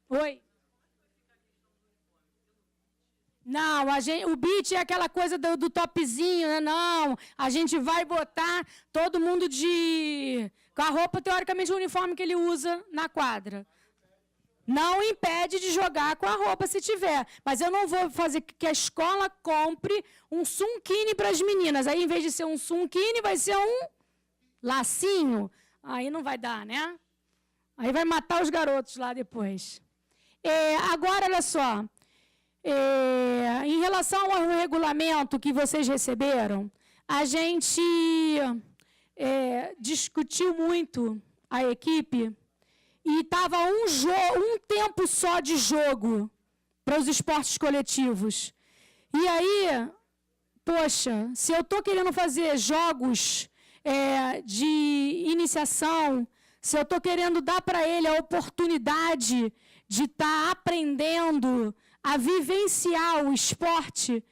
Oi? Não, o beat é aquela coisa do topzinho, né? Não, a gente vai botar todo mundo com a roupa, teoricamente, o uniforme que ele usa na quadra. Não impede de jogar com a roupa se tiver. Mas eu não vou fazer que a escola compre um sunquine para as meninas. Aí, em vez de ser um sunquine, vai ser um lacinho. Aí não vai dar, né? Aí vai matar os garotos lá depois. Agora, olha só. Em relação ao regulamento que vocês receberam, a gente discutiu muito a equipe e estava um tempo só de jogo para os esportes coletivos. E aí, poxa, se eu estou querendo fazer jogos de iniciação, se eu estou querendo dar para ele a oportunidade de estar aprendendo a vivenciar o esporte,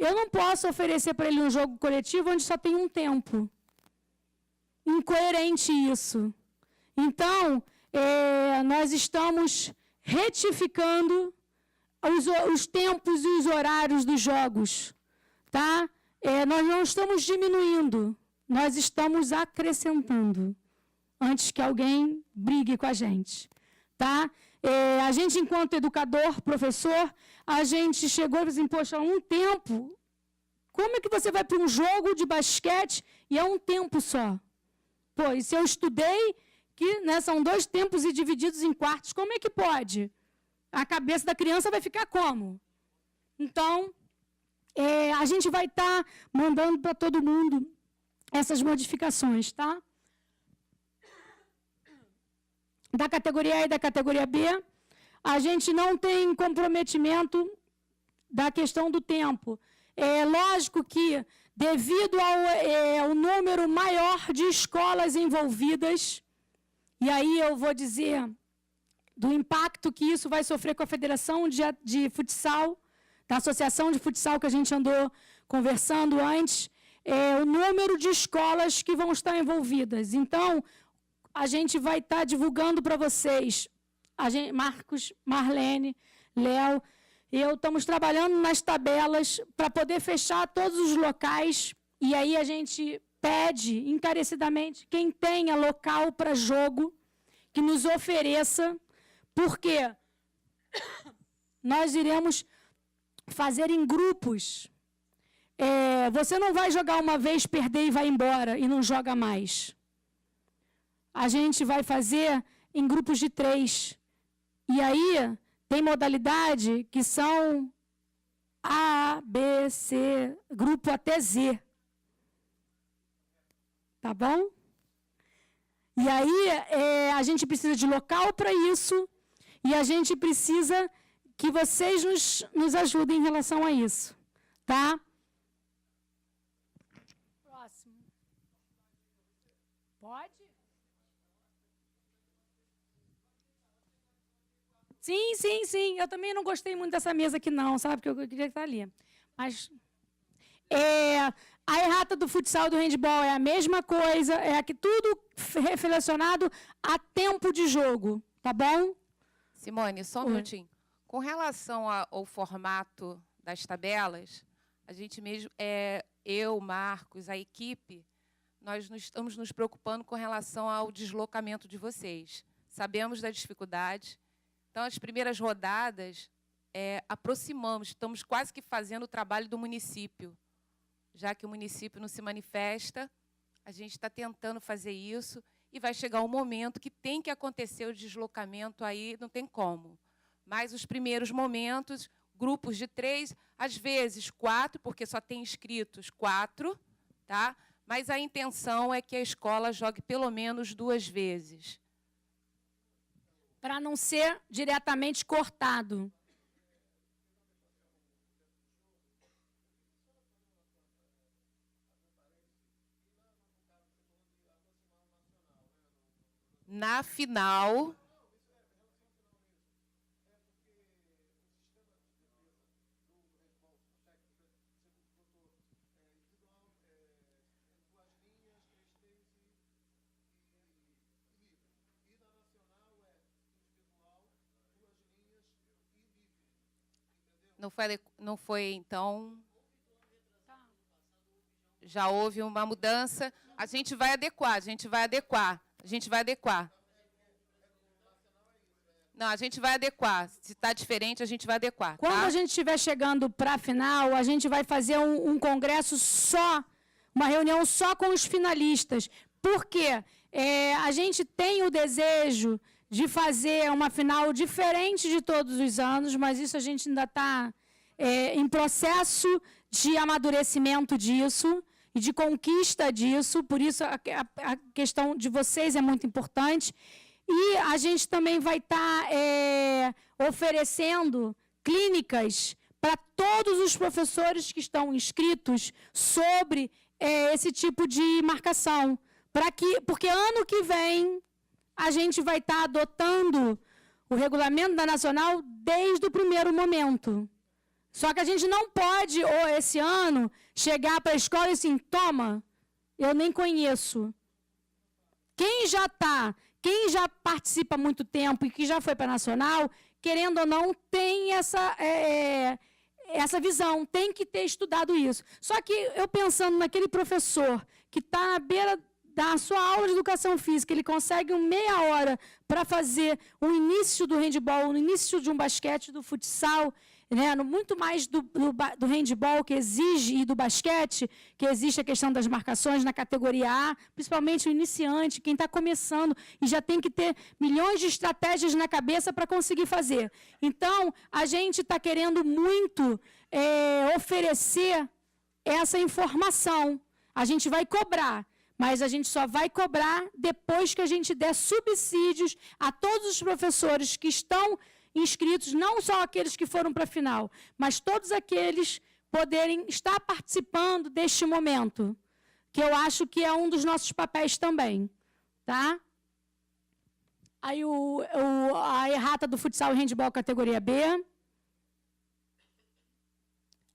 eu não posso oferecer para ele um jogo coletivo onde só tem um tempo. Incoerente isso. Então, nós estamos retificando os tempos e os horários dos jogos. Tá? Nós não estamos diminuindo, nós estamos acrescentando, antes que alguém brigue com a gente. Tá? A gente, enquanto educador, professor, a gente chegou e disse assim, poxa, um tempo, como é que você vai para um jogo de basquete e é um tempo só? Pô, e se eu estudei que são 2 tempos e divididos em quartos, como é que pode? A cabeça da criança vai ficar como? Então, a gente vai estar mandando para todo mundo essas modificações, tá? Da categoria A e da categoria B, a gente não tem comprometimento da questão do tempo. É lógico que, devido ao número maior de escolas envolvidas, e aí eu vou dizer do impacto que isso vai sofrer com a Federação de Futsal, da Associação de Futsal que a gente andou conversando antes, o número de escolas que vão estar envolvidas. Então, a gente vai estar divulgando para vocês, Marcos, Marlene, Léo, eu estamos trabalhando nas tabelas para poder fechar todos os locais, e aí a gente pede encarecidamente quem tenha local para jogo, que nos ofereça, porque nós iremos fazer em grupos. Você não vai jogar uma vez, perder e vai embora, e não joga mais. A gente vai fazer em grupos de 3. E aí, tem modalidade que são A, B, C, grupo até Z. Tá bom? E aí, a gente precisa de local para isso, e a gente precisa que vocês nos ajudem em relação a isso. Tá? Próximo. Pode? Sim, sim, sim. Eu também não gostei muito dessa mesa aqui, não, sabe? Porque eu queria estar ali. Mas a errata do futsal e do handball é a mesma coisa, aqui tudo relacionado a tempo de jogo, tá bom? Simone, só um minutinho. Com relação ao formato das tabelas, a gente mesmo, eu, Marcos, a equipe, nós estamos nos preocupando com relação ao deslocamento de vocês. Sabemos da dificuldade. Então, as primeiras rodadas, aproximamos, estamos quase que fazendo o trabalho do município. Já que o município não se manifesta, a gente está tentando fazer isso e vai chegar um momento que tem que acontecer o deslocamento aí, não tem como. Mas os primeiros momentos, grupos de 3, às vezes 4, porque só tem inscritos 4, tá? Mas a intenção é que a escola jogue pelo menos 2 vezes. Para não ser diretamente cortado. Na final... Não foi, então... Já houve uma mudança. A gente vai adequar, Não, a gente vai adequar. Se está diferente, a gente vai adequar. Quando tá? a gente estiver chegando para a final, a gente vai fazer um congresso só, uma reunião só com os finalistas. Por quê? A gente tem o desejo de fazer uma final diferente de todos os anos, mas isso a gente ainda está em processo de amadurecimento disso e de conquista disso, por isso a questão de vocês é muito importante. E a gente também vai estar oferecendo clínicas para todos os professores que estão inscritos sobre esse tipo de marcação. Porque ano que vem a gente vai estar adotando o regulamento da Nacional desde o primeiro momento. Só que a gente não pode, ou esse ano, chegar para a escola e assim, toma, eu nem conheço. Quem já participa há muito tempo e que já foi para a Nacional, querendo ou não, tem essa visão, tem que ter estudado isso. Só que eu pensando naquele professor que está na beira da sua aula de educação física, ele consegue meia hora para fazer o início do handebol, o início de um basquete, do futsal, né, muito mais do handebol que exige e do basquete, que existe a questão das marcações na categoria A, principalmente o iniciante, quem está começando e já tem que ter milhões de estratégias na cabeça para conseguir fazer. Então, a gente está querendo muito oferecer essa informação. A gente vai cobrar, mas a gente só vai cobrar depois que a gente der subsídios a todos os professores que estão inscritos, não só aqueles que foram para a final, mas todos aqueles poderem estar participando deste momento, que eu acho que é um dos nossos papéis também. Tá? Aí a errata do futsal e handebol categoria B.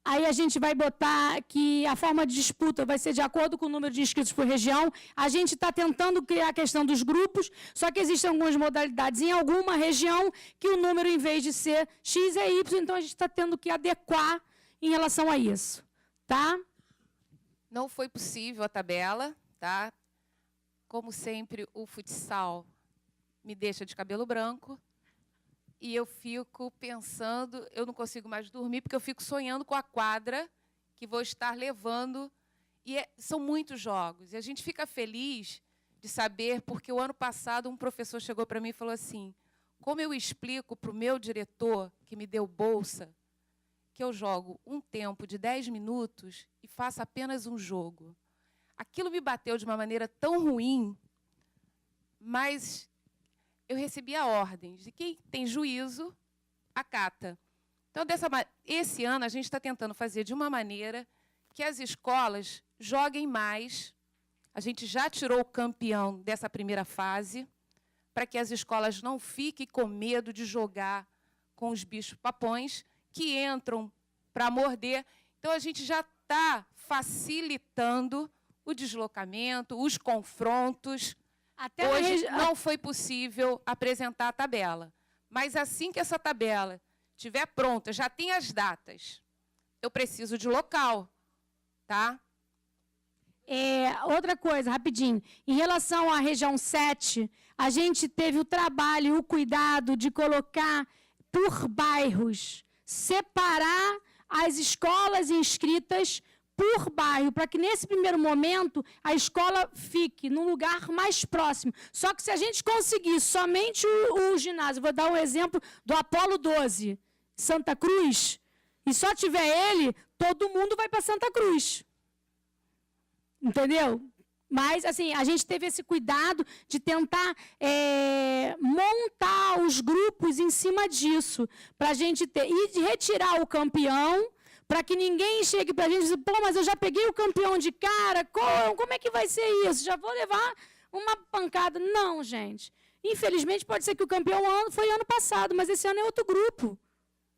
Aí a gente vai botar que a forma de disputa vai ser de acordo com o número de inscritos por região. A gente está tentando criar a questão dos grupos, só que existem algumas modalidades em alguma região que o número, em vez de ser X, é Y, então a gente está tendo que adequar em relação a isso. Tá? Não foi possível a tabela, tá? Como sempre, o futsal me deixa de cabelo branco. E eu fico pensando, eu não consigo mais dormir, porque eu fico sonhando com a quadra que vou estar levando. E são muitos jogos. E a gente fica feliz de saber, porque o ano passado um professor chegou para mim e falou assim, como eu explico para o meu diretor, que me deu bolsa, que eu jogo um tempo de 10 minutos e faço apenas um jogo. Aquilo me bateu de uma maneira tão ruim, mas eu recebia ordens de quem tem juízo, acata. Então, esse ano, a gente está tentando fazer de uma maneira que as escolas joguem mais. A gente já tirou o campeão dessa primeira fase, para que as escolas não fiquem com medo de jogar com os bichos-papões que entram para morder. Então, a gente já está facilitando o deslocamento, os confrontos. Até hoje não foi possível apresentar a tabela. Mas assim que essa tabela estiver pronta, já tem as datas, eu preciso de local. Tá? Outra coisa, rapidinho. Em relação à região 7, a gente teve o trabalho e o cuidado de colocar por bairros, separar as escolas inscritas por bairro, para que nesse primeiro momento a escola fique num lugar mais próximo. Só que se a gente conseguir somente o ginásio, vou dar um exemplo do Apolo 12, Santa Cruz, e só tiver ele, todo mundo vai para Santa Cruz. Entendeu? Mas, assim, a gente teve esse cuidado de tentar montar os grupos em cima disso, para a gente ter, e de retirar o campeão, para que ninguém chegue para a gente e diga, pô, mas eu já peguei o campeão de cara, como é que vai ser isso? Já vou levar uma pancada. Não, gente. Infelizmente, pode ser que o campeão foi ano passado, mas esse ano é outro grupo.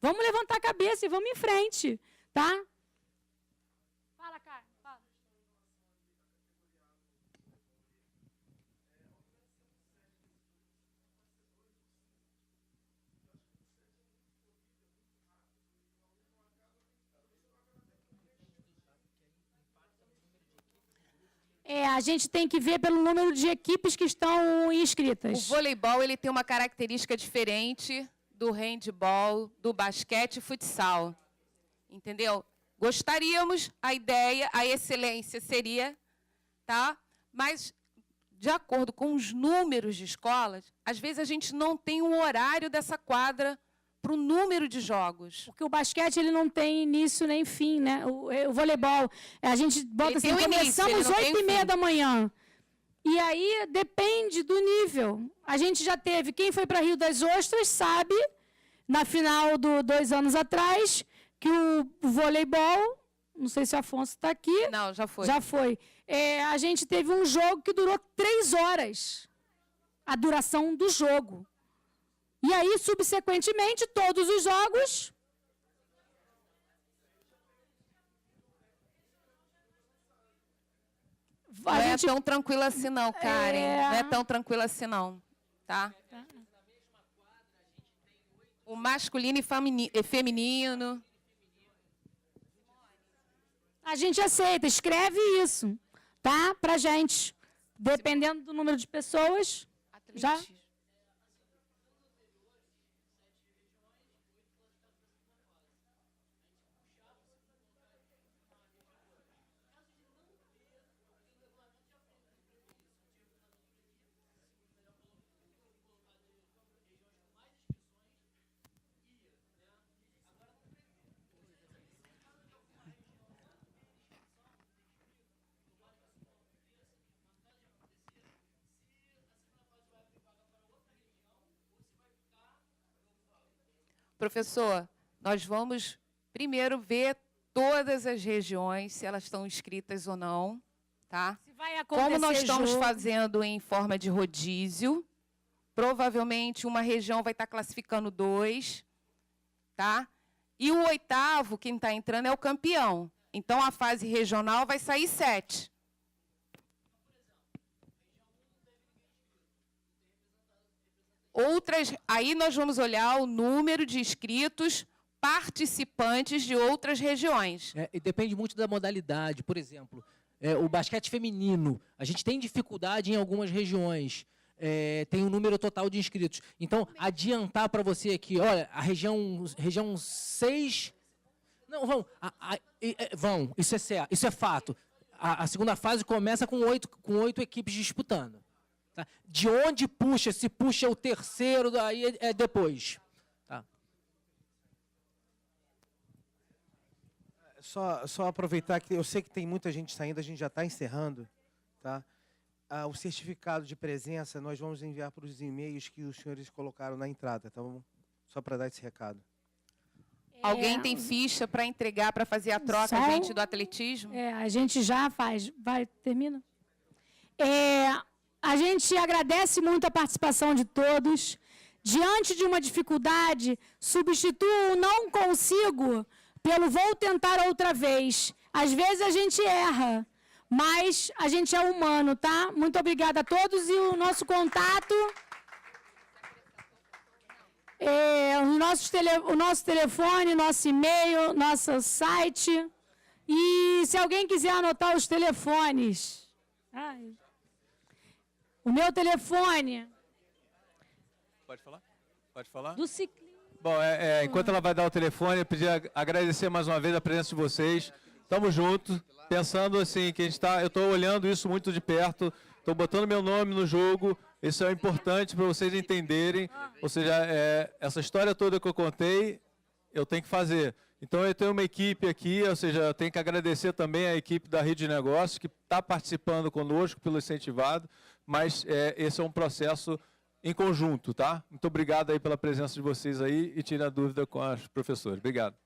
Vamos levantar a cabeça e vamos em frente, tá? Fala, cara. Fala. A gente tem que ver pelo número de equipes que estão inscritas. O voleibol ele tem uma característica diferente do handebol, do basquete e futsal. Entendeu? Gostaríamos, a ideia, a excelência seria, tá? Mas, de acordo com os números de escolas, às vezes a gente não tem um horário dessa quadra para o número de jogos. Porque o basquete ele não tem início nem fim, né? O voleibol, a gente bota assim, começamos 8h30 da manhã. E aí depende do nível. A gente já teve, quem foi para Rio das Ostras sabe, na final do 2 anos atrás, que o voleibol, não sei se o Afonso está aqui. Não, já foi. Já foi. A gente teve um jogo que durou 3 horas. A duração do jogo. E aí, subsequentemente, todos os jogos Não é tão tranquilo assim não, Karen. Não é tão tranquilo assim não, tá? O masculino e feminino. A gente aceita, escreve isso, tá? Pra gente. Dependendo do número de pessoas, já... Atletismo. Professor, nós vamos primeiro ver todas as regiões, se elas estão inscritas ou não, tá? Se vai acontecer Como nós estamos jogo, fazendo em forma de rodízio, provavelmente uma região vai estar classificando 2, tá? E o 8º, quem está entrando, é o campeão. Então, a fase regional vai sair 7. Aí nós vamos olhar o número de inscritos participantes de outras regiões. E depende muito da modalidade. Por exemplo, o basquete feminino, a gente tem dificuldade em algumas regiões. Tem um número total de inscritos. Então, adiantar para você aqui, olha, a região 6... Não, vão, isso é fato. A segunda fase começa com 8 equipes disputando. Tá? De onde puxa, se puxa o terceiro, daí é depois. Tá? Só aproveitar que eu sei que tem muita gente saindo, a gente já está encerrando. Tá? O certificado de presença nós vamos enviar para os e-mails que os senhores colocaram na entrada, tá bom? Só para dar esse recado. Alguém tem ficha para entregar, para fazer a troca, gente, do atletismo? A gente já faz. Vai, termina? A gente agradece muito a participação de todos. Diante de uma dificuldade, substitua o não consigo pelo vou tentar outra vez. Às vezes a gente erra, mas a gente é humano, tá? Muito obrigada a todos e o nosso contato... o nosso telefone, nosso e-mail, nosso site. E se alguém quiser anotar os telefones. O meu telefone. Pode falar? Pode falar? Do ciclismo. Bom, enquanto ela vai dar o telefone, eu pedi agradecer mais uma vez a presença de vocês. Estamos juntos, pensando assim, que eu estou olhando isso muito de perto, estou botando meu nome no jogo. Isso é importante para vocês entenderem, ou seja, essa história toda que eu contei, eu tenho que fazer. Então, eu tenho uma equipe aqui, ou seja, eu tenho que agradecer também a equipe da Rede de Negócios, que está participando conosco pelo incentivado, mas esse é um processo em conjunto, tá? Muito obrigado aí pela presença de vocês aí e tire a dúvida com as professoras. Obrigado.